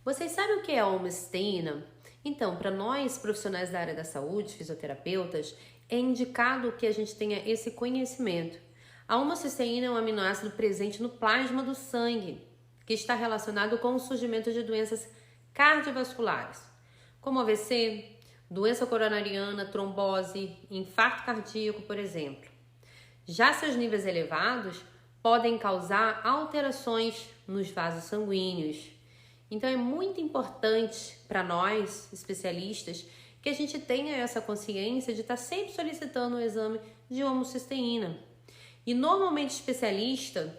Vocês sabem o que é a homocisteína? Então, para nós profissionais da área da saúde, fisioterapeutas, é indicado que a gente tenha esse conhecimento. A homocisteína é um aminoácido presente no plasma do sangue, que está relacionado com o surgimento de doenças cardiovasculares, como AVC, doença coronariana, trombose, infarto cardíaco, por exemplo. Já seus níveis elevados podem causar alterações nos vasos sanguíneos. Então é muito importante para nós, especialistas, que a gente tenha essa consciência de estar sempre solicitando o exame de homocisteína. E normalmente o especialista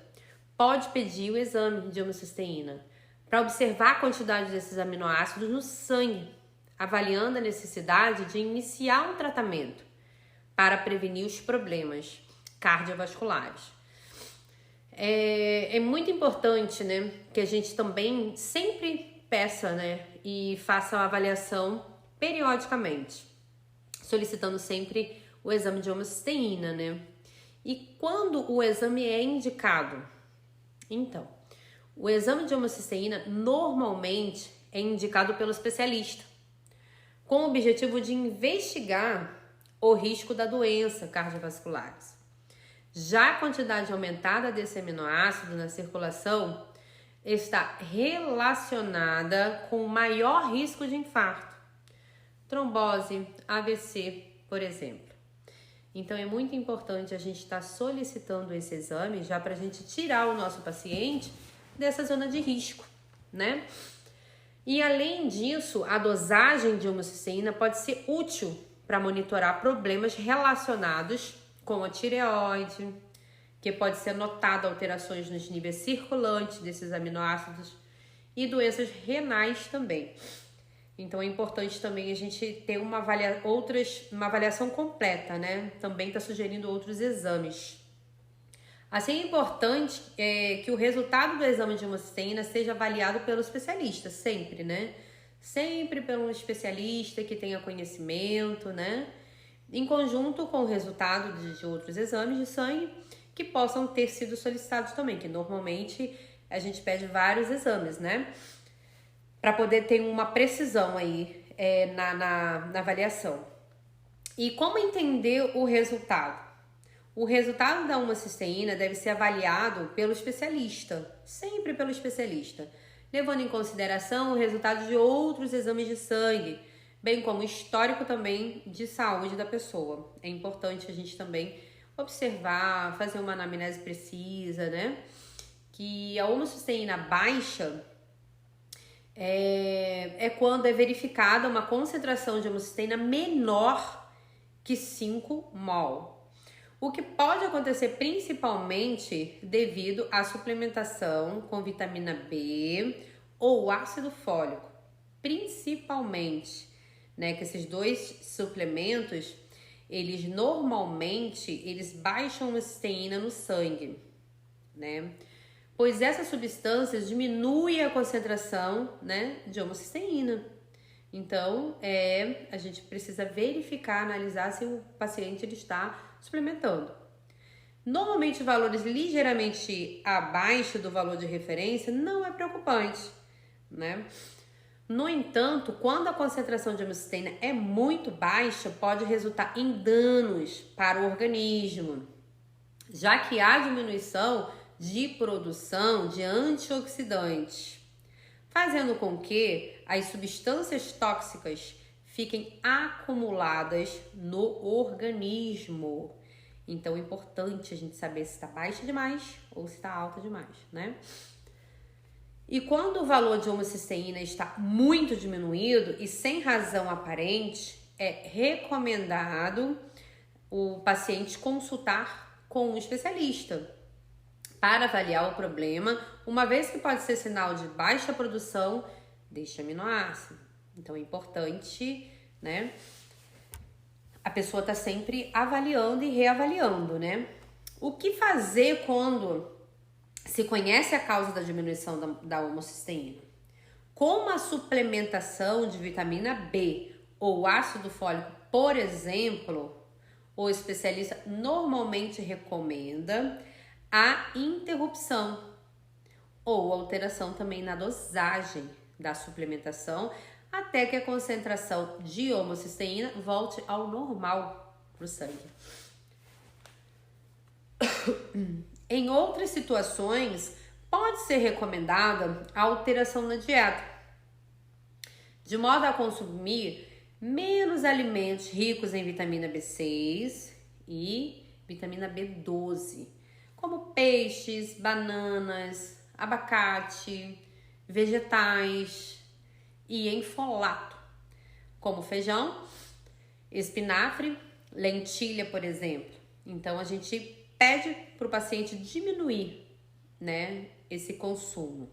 pode pedir o exame de homocisteína para observar a quantidade desses aminoácidos no sangue, avaliando a necessidade de iniciar um tratamento para prevenir os problemas cardiovasculares. É muito importante, né, que a gente também sempre peça, né, e faça a avaliação periodicamente, solicitando sempre o exame de homocisteína, né? E quando o exame é indicado? Então, o exame de homocisteína normalmente é indicado pelo especialista, com o objetivo de investigar o risco da doença cardiovasculares. Já a quantidade aumentada desse aminoácido na circulação está relacionada com maior risco de infarto, trombose, AVC, por exemplo. Então é muito importante a gente estar solicitando esse exame já para a gente tirar o nosso paciente dessa zona de risco, né? E além disso, a dosagem de homocisteína pode ser útil para monitorar problemas relacionados com a tireoide, que pode ser notada alterações nos níveis circulantes desses aminoácidos e doenças renais também. Então é importante também a gente ter uma avaliação completa, né? Também está sugerindo outros exames. Assim é importante que o resultado do exame de homocisteína seja avaliado pelo especialista, sempre, né? Sempre pelo especialista que tenha conhecimento, né? Em conjunto com o resultado de outros exames de sangue que possam ter sido solicitados também, que normalmente a gente pede vários exames, né? Para poder ter uma precisão aí na avaliação. E como entender o resultado? O resultado da homocisteína deve ser avaliado pelo especialista, sempre pelo especialista, levando em consideração o resultado de outros exames de sangue, bem como o histórico também de saúde da pessoa. É importante a gente também observar, fazer uma anamnese precisa, né? Que a homocisteína baixa é quando é verificada uma concentração de homocisteína menor que 5 mol. O que pode acontecer principalmente devido à suplementação com vitamina B ou ácido fólico, principalmente, né, que esses dois suplementos, eles baixam a homocisteína no sangue, né? Pois essas substâncias diminuem a concentração, né, de homocisteína. Então, a gente precisa verificar, analisar se o paciente ele está suplementando. Normalmente, valores ligeiramente abaixo do valor de referência não é preocupante, né? No entanto, quando a concentração de homocisteína é muito baixa, pode resultar em danos para o organismo, já que há diminuição de produção de antioxidantes, fazendo com que as substâncias tóxicas fiquem acumuladas no organismo. Então é importante a gente saber se está baixa demais ou se está alta demais, né? E quando o valor de homocisteína está muito diminuído e sem razão aparente, é recomendado o paciente consultar com um especialista para avaliar o problema, uma vez que pode ser sinal de baixa produção deste aminoácido. Então é importante, né, a pessoa tá sempre avaliando e reavaliando, né? O que fazer quando se conhece a causa da diminuição da homocisteína? Com uma suplementação de vitamina B ou ácido fólico, por exemplo, o especialista normalmente recomenda a interrupção ou alteração também na dosagem da suplementação até que a concentração de homocisteína volte ao normal para o sangue. Em outras situações, pode ser recomendada a alteração na dieta, de modo a consumir menos alimentos ricos em vitamina B6 e vitamina B12, como peixes, bananas, abacate, vegetais e em folato, como feijão, espinafre, lentilha, por exemplo. Então, a gente pede para o paciente diminuir, né, esse consumo.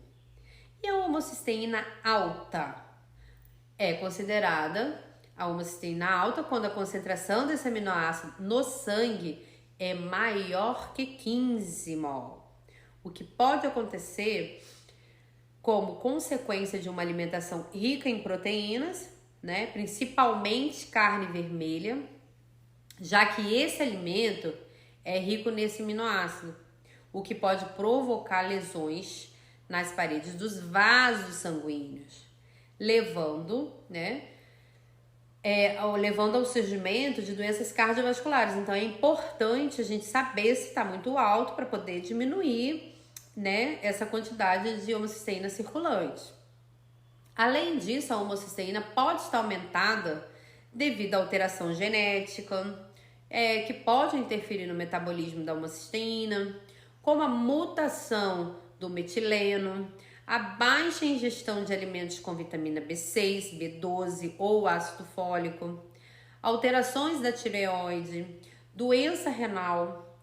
E a homocisteína alta é considerada a homocisteína alta quando a concentração desse aminoácido no sangue é maior que 15 mol. O que pode acontecer como consequência de uma alimentação rica em proteínas, né, principalmente carne vermelha, já que esse alimento é rico nesse aminoácido, o que pode provocar lesões nas paredes dos vasos sanguíneos, levando ao surgimento de doenças cardiovasculares. Então, é importante a gente saber se está muito alto para poder diminuir, né, essa quantidade de homocisteína circulante. Além disso, a homocisteína pode estar aumentada devido à alteração genética, que pode interferir no metabolismo da homocisteína, como a mutação do metileno, a baixa ingestão de alimentos com vitamina B6, B12 ou ácido fólico, alterações da tireoide, doença renal,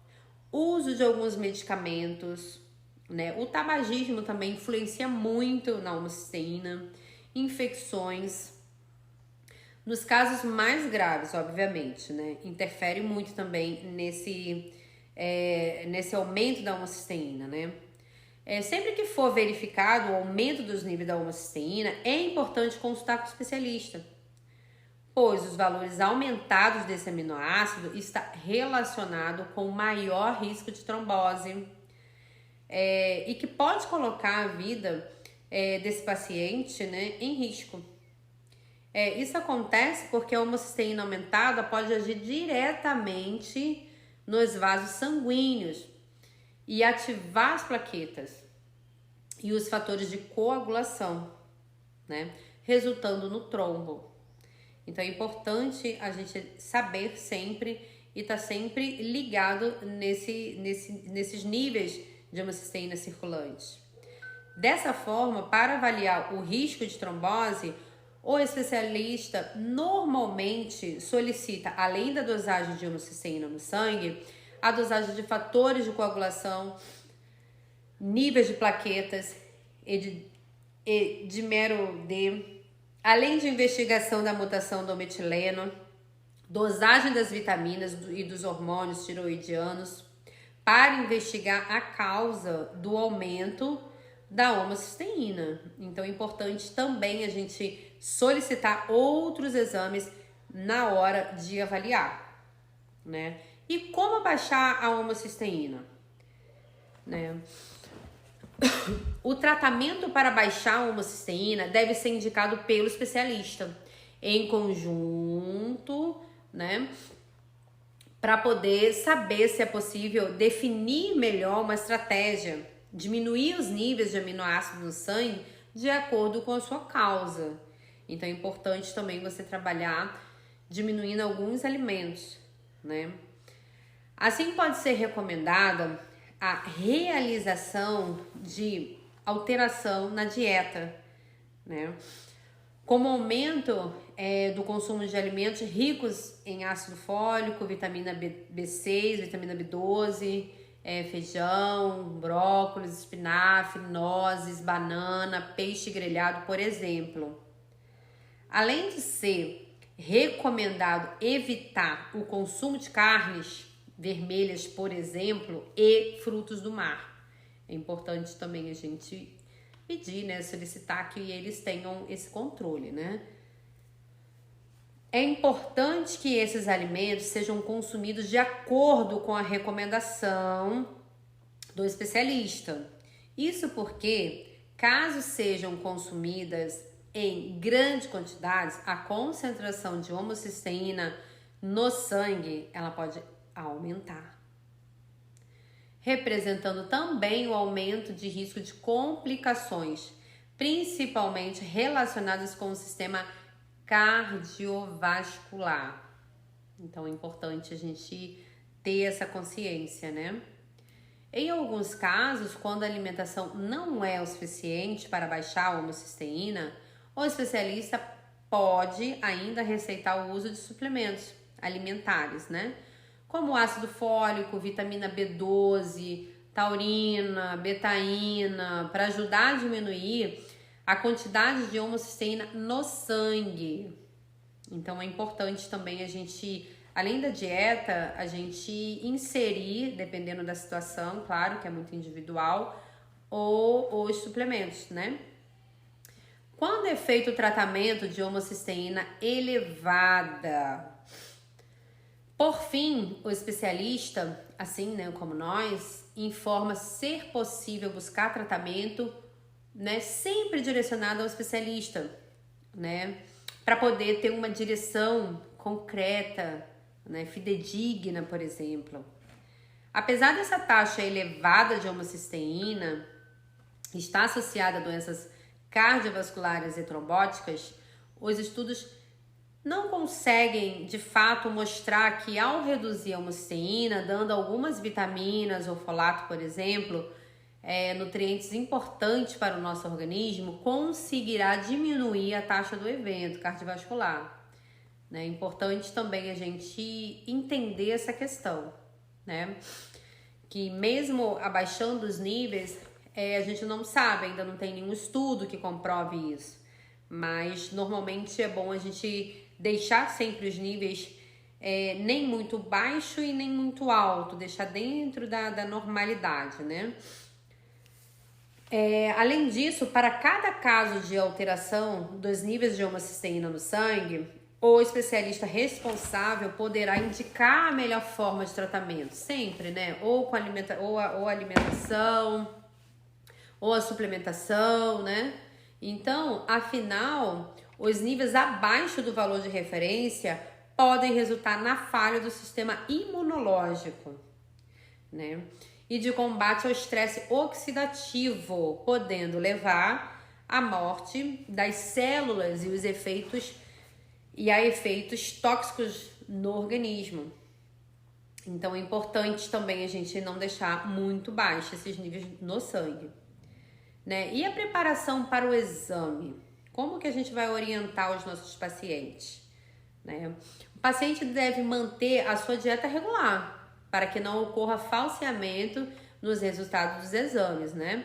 uso de alguns medicamentos, né? O tabagismo também influencia muito na homocisteína, infecções. Nos casos mais graves, obviamente, né? Interfere muito também nesse aumento da homocisteína, né? Sempre que for verificado o aumento dos níveis da homocisteína, é importante consultar com o especialista, pois os valores aumentados desse aminoácido está relacionado com maior risco de trombose e que pode colocar a vida desse paciente, né, em risco. Isso acontece porque a homocisteína aumentada pode agir diretamente nos vasos sanguíneos e ativar as plaquetas e os fatores de coagulação, né, resultando no trombo. Então é importante a gente saber sempre e estar sempre ligado nesses níveis de homocisteína circulante. Dessa forma, para avaliar o risco de trombose, o especialista normalmente solicita, além da dosagem de homocisteína no sangue, a dosagem de fatores de coagulação, níveis de plaquetas e de mero D, além de investigação da mutação do metileno, dosagem das vitaminas e dos hormônios tiroidianos, para investigar a causa do aumento da homocisteína. Então é importante também a gente solicitar outros exames na hora de avaliar, né? E como baixar a homocisteína, né? O tratamento para baixar a homocisteína deve ser indicado pelo especialista em conjunto, né? Para poder saber se é possível definir melhor uma estratégia, diminuir os níveis de aminoácidos no sangue de acordo com a sua causa. Então é importante também você trabalhar diminuindo alguns alimentos, né? Assim pode ser recomendada a realização de alteração na dieta, né? Como aumento do consumo de alimentos ricos em ácido fólico, vitamina B6, vitamina B12, feijão, brócolis, espinafre, nozes, banana, peixe grelhado, por exemplo. Além de ser recomendado evitar o consumo de carnes vermelhas, por exemplo, e frutos do mar. É importante também a gente pedir, né, solicitar que eles tenham esse controle, né? É importante que esses alimentos sejam consumidos de acordo com a recomendação do especialista. Isso porque Caso sejam consumidas em grandes quantidades, a concentração de homocisteína no sangue, ela pode aumentar, representando também o aumento de risco de complicações, principalmente relacionadas com o sistema cardiovascular. Então é importante a gente ter essa consciência, né? Em alguns casos, quando a alimentação não é o suficiente para baixar a homocisteína, o especialista pode ainda receitar o uso de suplementos alimentares, né? Como ácido fólico, vitamina B12, taurina, betaína, para ajudar a diminuir a quantidade de homocisteína no sangue. Então é importante também a gente, além da dieta, a gente inserir, dependendo da situação, claro que é muito individual, os suplementos, né? Quando é feito o tratamento de homocisteína elevada, por fim, o especialista, assim, né, como nós, informa ser possível buscar tratamento, né, sempre direcionado ao especialista, né, para poder ter uma direção concreta, né, fidedigna, por exemplo. Apesar dessa taxa elevada de homocisteína estar associada a doenças cardiovasculares e trombóticas, os estudos não conseguem, de fato, mostrar que ao reduzir a homocisteína, dando algumas vitaminas ou folato, por exemplo, nutrientes importantes para o nosso organismo, conseguirá diminuir a taxa do evento cardiovascular. É importante também a gente entender essa questão, né? Que mesmo abaixando os níveis, a gente não sabe, ainda não tem nenhum estudo que comprove isso. Mas normalmente é bom a gente deixar sempre os níveis nem muito baixo e nem muito alto, deixar dentro da normalidade, né? Além disso, para cada caso de alteração dos níveis de homocisteína no sangue, o especialista responsável poderá indicar a melhor forma de tratamento, sempre, né? Ou com alimentação, ou a suplementação, né? Então, afinal, os níveis abaixo do valor de referência podem resultar na falha do sistema imunológico, né? E de combate ao estresse oxidativo, podendo levar à morte das células e a efeitos tóxicos no organismo. Então é importante também a gente não deixar muito baixo esses níveis no sangue, né? E a preparação para o exame? Como que a gente vai orientar os nossos pacientes, né? O paciente deve manter a sua dieta regular, para que não ocorra falseamento nos resultados dos exames, né?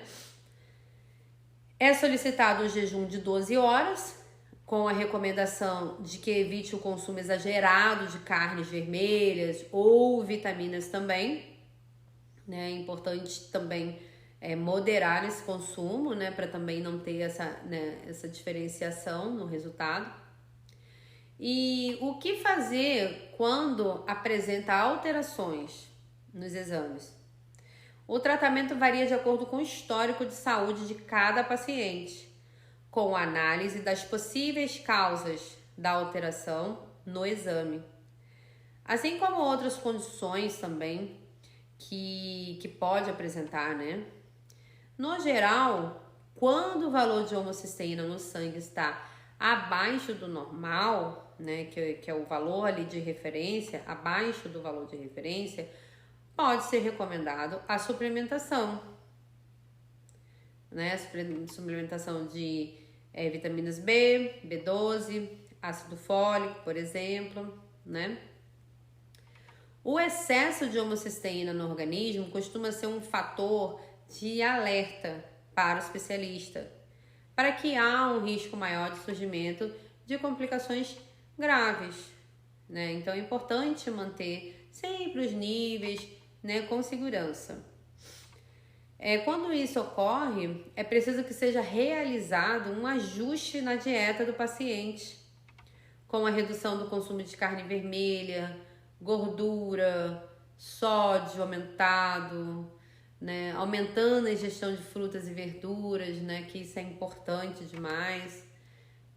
É solicitado o jejum de 12 horas, com a recomendação de que evite o consumo exagerado de carnes vermelhas ou vitaminas também, né? É importante também moderar esse consumo, né? Para também não ter essa diferenciação no resultado. E o que fazer quando apresenta alterações nos exames? O tratamento varia de acordo com o histórico de saúde de cada paciente, com análise das possíveis causas da alteração no exame, assim como outras condições também que pode apresentar, né? No geral, quando o valor de homocisteína no sangue está abaixo do normal, né, que é o valor ali de referência, abaixo do valor de referência, pode ser recomendado a suplementação, né, suplementação de vitaminas B, B12, ácido fólico, por exemplo, né. O excesso de homocisteína no organismo costuma ser um fator de alerta para o especialista, para que há um risco maior de surgimento de complicações graves, né? Então é importante manter sempre os níveis, né, com segurança. Quando isso ocorre, é preciso que seja realizado um ajuste na dieta do paciente, com a redução do consumo de carne vermelha, gordura, sódio aumentado, né? Aumentando a ingestão de frutas e verduras, né? Que isso é importante demais,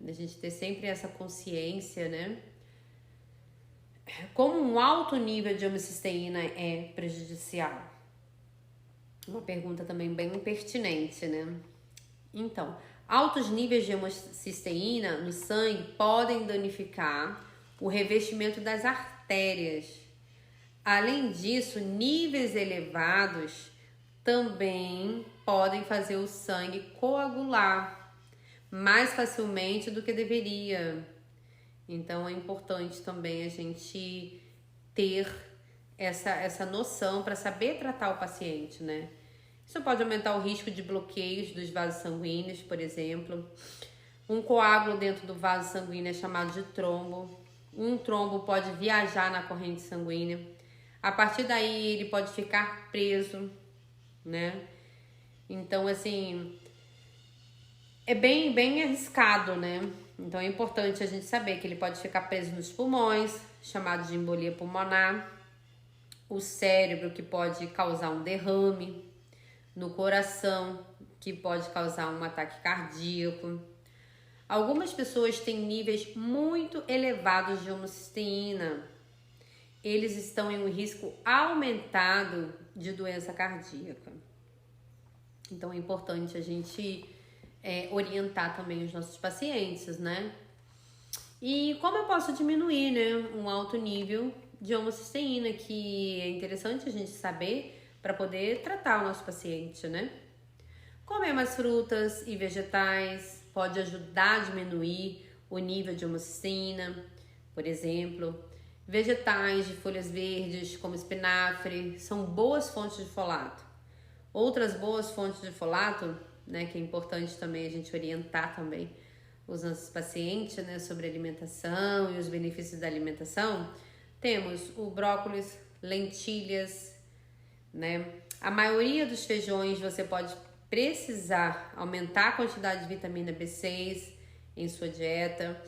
a gente ter sempre essa consciência, né? Como um alto nível de homocisteína é prejudicial? Uma pergunta também bem pertinente, né? Então, altos níveis de homocisteína no sangue podem danificar o revestimento das artérias. Além disso, níveis elevados também podem fazer o sangue coagular mais facilmente do que deveria. Então, é importante também a gente ter essa noção para saber tratar o paciente, né? Isso pode aumentar o risco de bloqueios dos vasos sanguíneos, por exemplo. Um coágulo dentro do vaso sanguíneo é chamado de trombo. Um trombo pode viajar na corrente sanguínea. A partir daí, ele pode ficar preso, né? Então, assim, é bem arriscado, né? Então, é importante a gente saber que ele pode ficar preso nos pulmões, chamado de embolia pulmonar. O cérebro, que pode causar um derrame. No coração, que pode causar um ataque cardíaco. Algumas pessoas têm níveis muito elevados de homocisteína. Eles estão em um risco aumentado de doença cardíaca. Então é importante a gente orientar também os nossos pacientes, né? E como eu posso diminuir, né, um alto nível de homocisteína, que é interessante a gente saber para poder tratar o nosso paciente, né? Comer mais frutas e vegetais pode ajudar a diminuir o nível de homocisteína, por exemplo. Vegetais de folhas verdes, como espinafre, são boas fontes de folato. Outras boas fontes de folato, né, que é importante também a gente orientar também os nossos pacientes, né, sobre alimentação e os benefícios da alimentação, temos o brócolis, lentilhas, né? A maioria dos feijões você pode precisar aumentar a quantidade de vitamina B6 em sua dieta.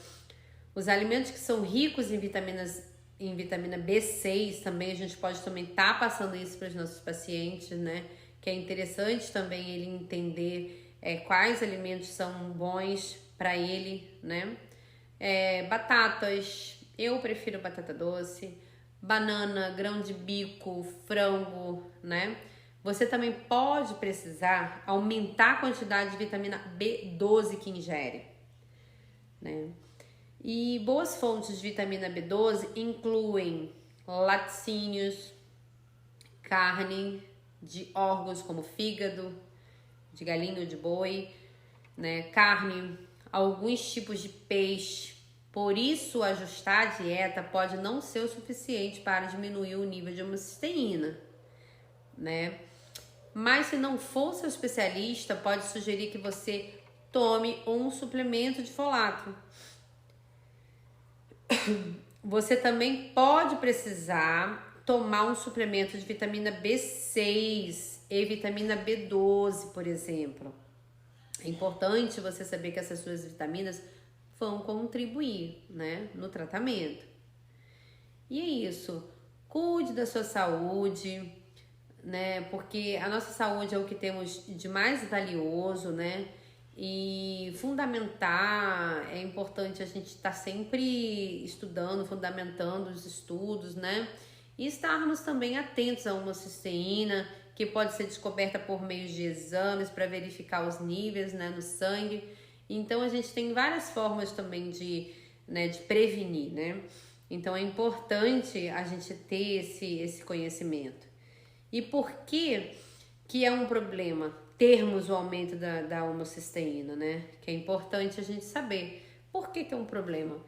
Os alimentos que são ricos em vitamina B6 também a gente pode também estar passando isso para os nossos pacientes, né? Que é interessante também ele entender quais alimentos são bons para ele, né? Batatas, eu prefiro batata doce. Banana, grão de bico, frango, né? Você também pode precisar aumentar a quantidade de vitamina B12 que ingere, né? E boas fontes de vitamina B12 incluem laticínios, carne de órgãos como fígado, de galinha ou de boi, né? Carne, alguns tipos de peixe. Por isso, ajustar a dieta pode não ser o suficiente para diminuir o nível de homocisteína, né? Mas se não for seu especialista, pode sugerir que você tome um suplemento de folato. Você também pode precisar tomar um suplemento de vitamina B6 e vitamina B12, por exemplo. É importante você saber que essas duas vitaminas vão contribuir, né, no tratamento. E é isso. Cuide da sua saúde, né? Porque a nossa saúde é o que temos de mais valioso, né? E fundamentar, é importante a gente estar sempre estudando, fundamentando os estudos, né? E estarmos também atentos a uma cisteína, que pode ser descoberta por meio de exames para verificar os níveis, né, no sangue. Então a gente tem várias formas também de prevenir, né? Então é importante a gente ter esse conhecimento. E por que é um problema termos o aumento da homocisteína, né? Que é importante a gente saber. Por que é um problema?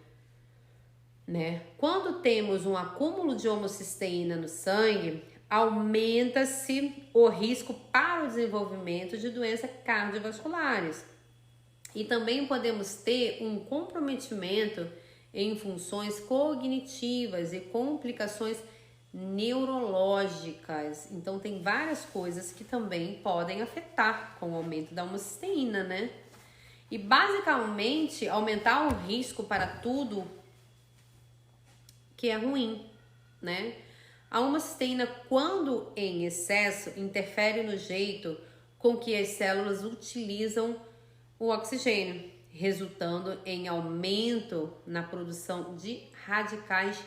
Né? Quando temos um acúmulo de homocisteína no sangue, aumenta-se o risco para o desenvolvimento de doenças cardiovasculares. E também podemos ter um comprometimento em funções cognitivas e complicações neurológicas. Então tem várias coisas que também podem afetar com o aumento da homocisteína, né? E basicamente aumentar o risco para tudo que é ruim, né? A homocisteína, quando em excesso, interfere no jeito com que as células utilizam o oxigênio, resultando em aumento na produção de radicais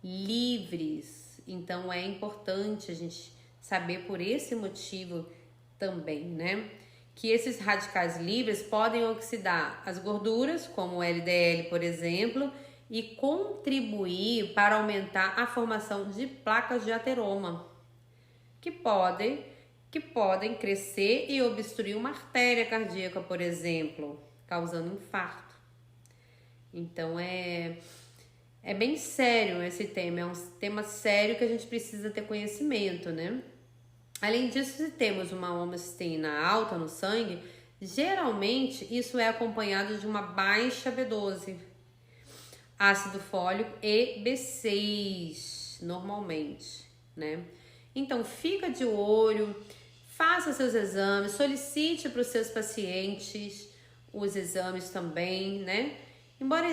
livres. Então é importante a gente saber por esse motivo também, né? Que esses radicais livres podem oxidar as gorduras, como o LDL, por exemplo, e contribuir para aumentar a formação de placas de ateroma, que podem crescer e obstruir uma artéria cardíaca, por exemplo, causando infarto. Então é bem sério esse tema, é um tema sério que a gente precisa ter conhecimento, né? Além disso, se temos uma homocisteína alta no sangue, geralmente isso é acompanhado de uma baixa B12, ácido fólico e B6, normalmente, né? Então, fica de olho, faça seus exames, solicite para os seus pacientes os exames também, né? Embora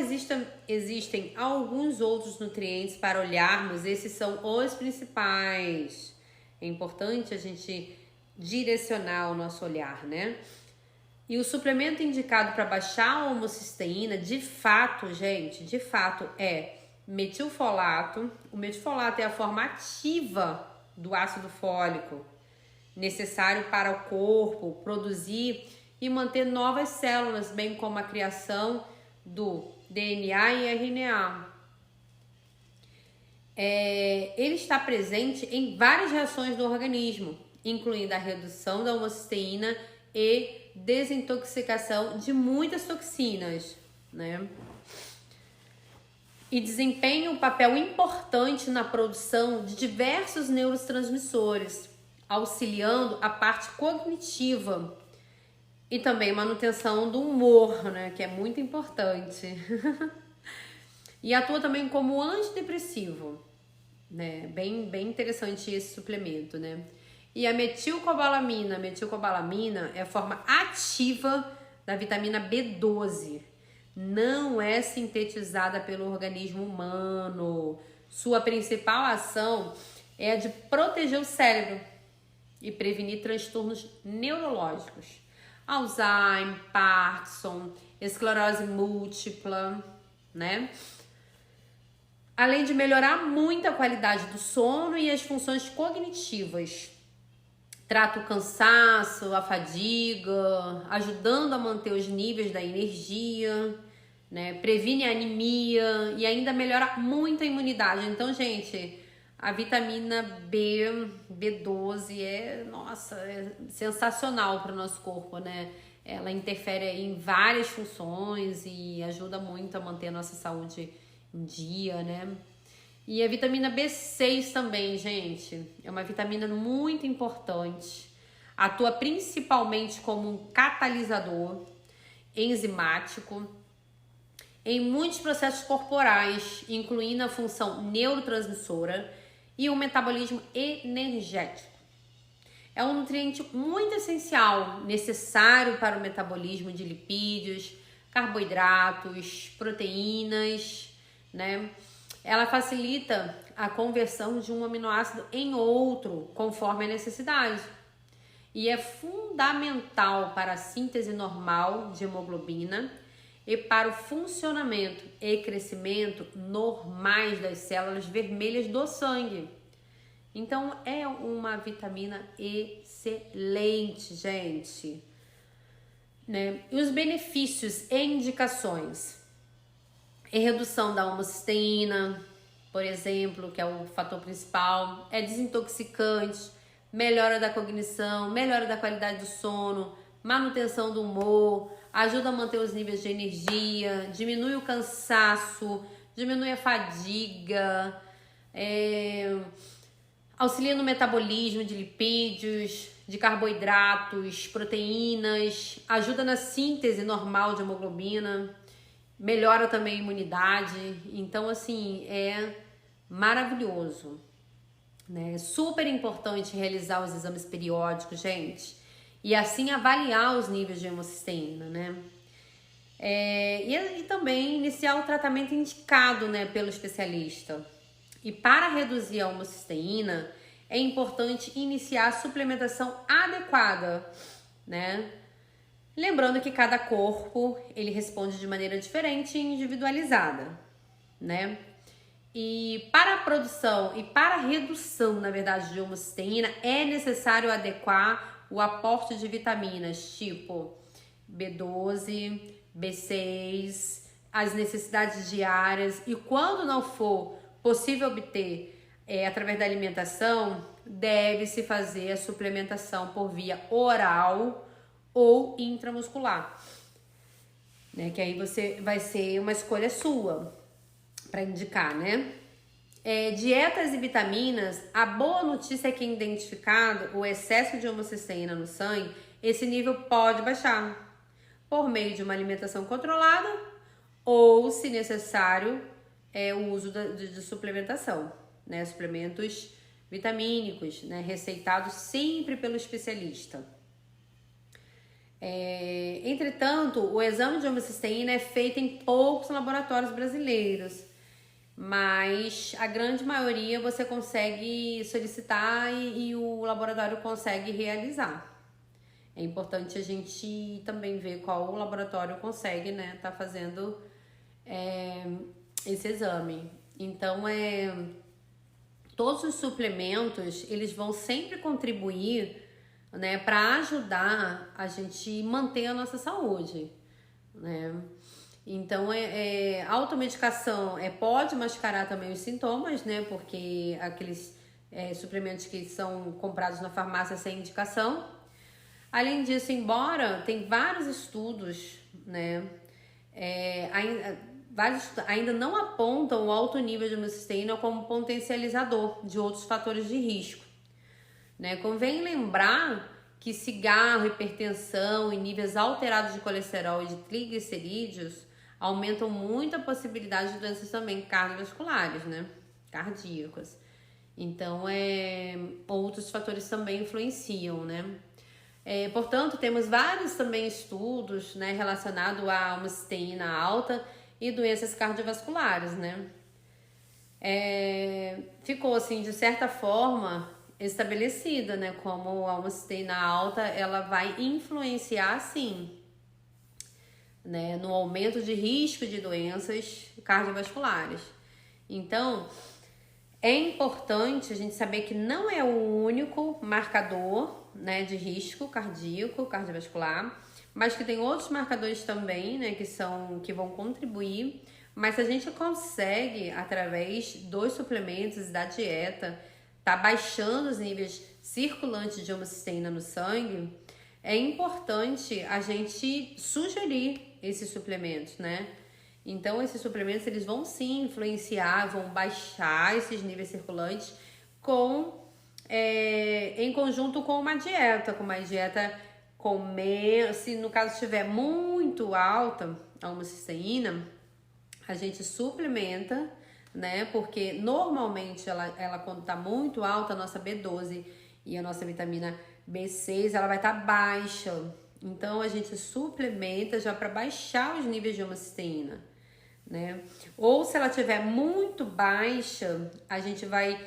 existem alguns outros nutrientes para olharmos, esses são os principais. É importante a gente direcionar o nosso olhar, né? E o suplemento indicado para baixar a homocisteína, de fato, gente, é metilfolato. O metilfolato é a forma ativa do ácido fólico, necessário para o corpo produzir e manter novas células, bem como a criação do DNA e RNA. Ele está presente em várias reações do organismo, incluindo a redução da homocisteína e desintoxicação de muitas toxinas, né? E desempenha um papel importante na produção de diversos neurotransmissores, auxiliando a parte cognitiva e também manutenção do humor, né? Que é muito importante. E atua também como antidepressivo, né? Bem interessante esse suplemento, né? E a metilcobalamina é a forma ativa da vitamina B12. Não é sintetizada pelo organismo humano. Sua principal ação é a de proteger o cérebro e prevenir transtornos neurológicos. Alzheimer, Parkinson, esclerose múltipla, né? Além de melhorar muito a qualidade do sono e as funções cognitivas. Trata o cansaço, a fadiga, ajudando a manter os níveis da energia, né? Previne a anemia e ainda melhora muito a imunidade. Então, gente, a vitamina B12 é sensacional para o nosso corpo, né? Ela interfere em várias funções e ajuda muito a manter a nossa saúde em dia, né? E a vitamina B6 também, gente, é uma vitamina muito importante. Atua principalmente como um catalisador enzimático em muitos processos corporais, incluindo a função neurotransmissora e o metabolismo energético. É um nutriente muito essencial, necessário para o metabolismo de lipídios, carboidratos, proteínas, né? Ela facilita a conversão de um aminoácido em outro, conforme a necessidade. E é fundamental para a síntese normal de hemoglobina e para o funcionamento e crescimento normais das células vermelhas do sangue. Então, é uma vitamina excelente, gente. Né? E os benefícios e indicações? É redução da homocisteína, por exemplo, que é o fator principal, é desintoxicante, melhora da cognição, melhora da qualidade do sono, manutenção do humor, ajuda a manter os níveis de energia, diminui o cansaço, diminui a fadiga, auxilia no metabolismo de lipídios, de carboidratos, proteínas, ajuda na síntese normal de hemoglobina, melhora também a imunidade. Então, assim, é maravilhoso, né? Super importante realizar os exames periódicos, gente, e assim avaliar os níveis de homocisteína, né? E também iniciar o tratamento indicado, né, pelo especialista. E para reduzir a homocisteína, é importante iniciar a suplementação adequada, né? Lembrando que cada corpo, ele responde de maneira diferente e individualizada, né? E para a produção e para a redução, na verdade, de homocisteína, é necessário adequar o aporte de vitaminas tipo B12, B6, as necessidades diárias. E quando não for possível obter através da alimentação, deve-se fazer a suplementação por via oral ou intramuscular, né? Que aí vai ser uma escolha sua para indicar, né? Dietas e vitaminas, a boa notícia é que, identificado o excesso de homocisteína no sangue, esse nível pode baixar por meio de uma alimentação controlada ou, se necessário, o uso de suplementação, né? Suplementos vitamínicos, né? Receitados sempre pelo especialista. Entretanto, o exame de homocisteína é feito em poucos laboratórios brasileiros, mas a grande maioria você consegue solicitar e o laboratório consegue realizar. É importante a gente também ver qual laboratório consegue, né, tá fazendo esse exame. Então, todos os suplementos, eles vão sempre contribuir, né, para ajudar a gente manter a nossa saúde, né? Então, a automedicação pode mascarar também os sintomas, né? Porque aqueles suplementos que são comprados na farmácia sem indicação. Além disso, embora tem vários estudos, né? Ainda não apontam o alto nível de homocisteína como potencializador de outros fatores de risco, né? Convém lembrar que cigarro, hipertensão e níveis alterados de colesterol e de triglicerídeos aumentam muito a possibilidade de doenças também cardiovasculares, né? Cardíacas. Então, outros fatores também influenciam, né? Portanto, temos vários também estudos, né, relacionados à homocisteína alta e doenças cardiovasculares, né? Ficou, assim, de certa forma, estabelecida, né, como a homocisteína alta, ela vai influenciar, sim, né, no aumento de risco de doenças cardiovasculares. Então, é importante a gente saber que não é o único marcador, né, de risco cardíaco, cardiovascular, mas que tem outros marcadores também, né, que vão contribuir. Mas se a gente consegue, através dos suplementos e da dieta, tá baixando os níveis circulantes de homocisteína no sangue, é importante a gente sugerir esses suplementos, né? Então, esses suplementos, eles vão sim influenciar, vão baixar esses níveis circulantes em conjunto com uma dieta, se no caso estiver muito alta a homocisteína, a gente suplementa, né? Porque normalmente ela quando tá muito alta, a nossa B12 e a nossa vitamina B6, ela vai estar baixa. Então, a gente suplementa já para baixar os níveis de homocisteína, né? Ou se ela estiver muito baixa, a gente vai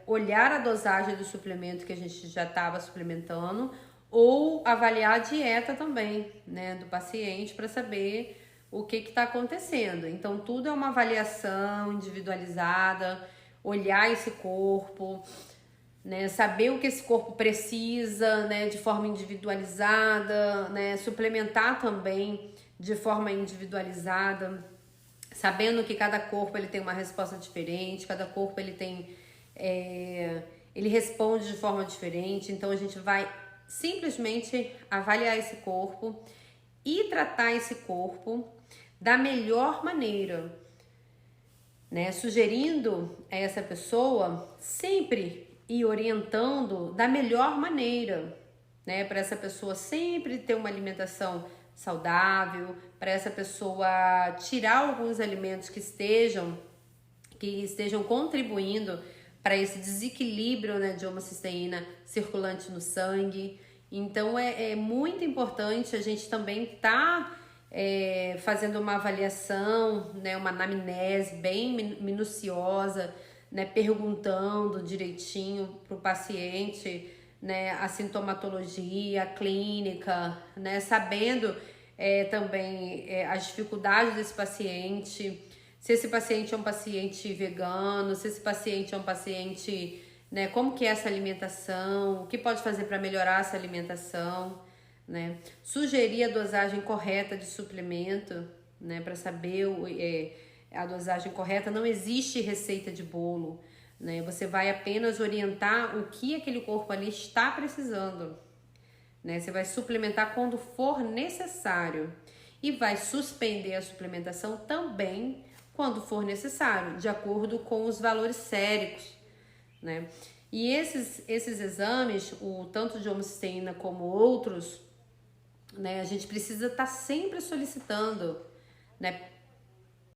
olhar a dosagem do suplemento que a gente já estava suplementando ou avaliar a dieta também, né, do paciente para saber o que está acontecendo. Então, tudo é uma avaliação individualizada, olhar esse corpo, né, saber o que esse corpo precisa, né, de forma individualizada, né, suplementar também de forma individualizada, sabendo que cada corpo ele tem uma resposta diferente, cada corpo ele tem, ele responde de forma diferente. Então a gente vai simplesmente avaliar esse corpo e tratar esse corpo da melhor maneira, né, sugerindo a essa pessoa sempre e orientando da melhor maneira, né, para essa pessoa sempre ter uma alimentação saudável, para essa pessoa tirar alguns alimentos que estejam contribuindo para esse desequilíbrio, né, de homocisteína circulante no sangue. Então é muito importante a gente também estar fazendo uma avaliação, né, uma anamnese bem minuciosa, né, perguntando direitinho para o paciente, né, a sintomatologia, a clínica, né, sabendo também as dificuldades desse paciente, se esse paciente é um paciente vegano, se esse paciente é um paciente, né, como que é essa alimentação, o que pode fazer para melhorar essa alimentação, né, sugerir a dosagem correta de suplemento, né, para saber a dosagem correta. Não existe receita de bolo, né, você vai apenas orientar o que aquele corpo ali está precisando, né, você vai suplementar quando for necessário e vai suspender a suplementação também quando for necessário, de acordo com os valores séricos, né? E esses exames, o tanto de homocisteína como outros, né, a gente precisa estar sempre solicitando, né,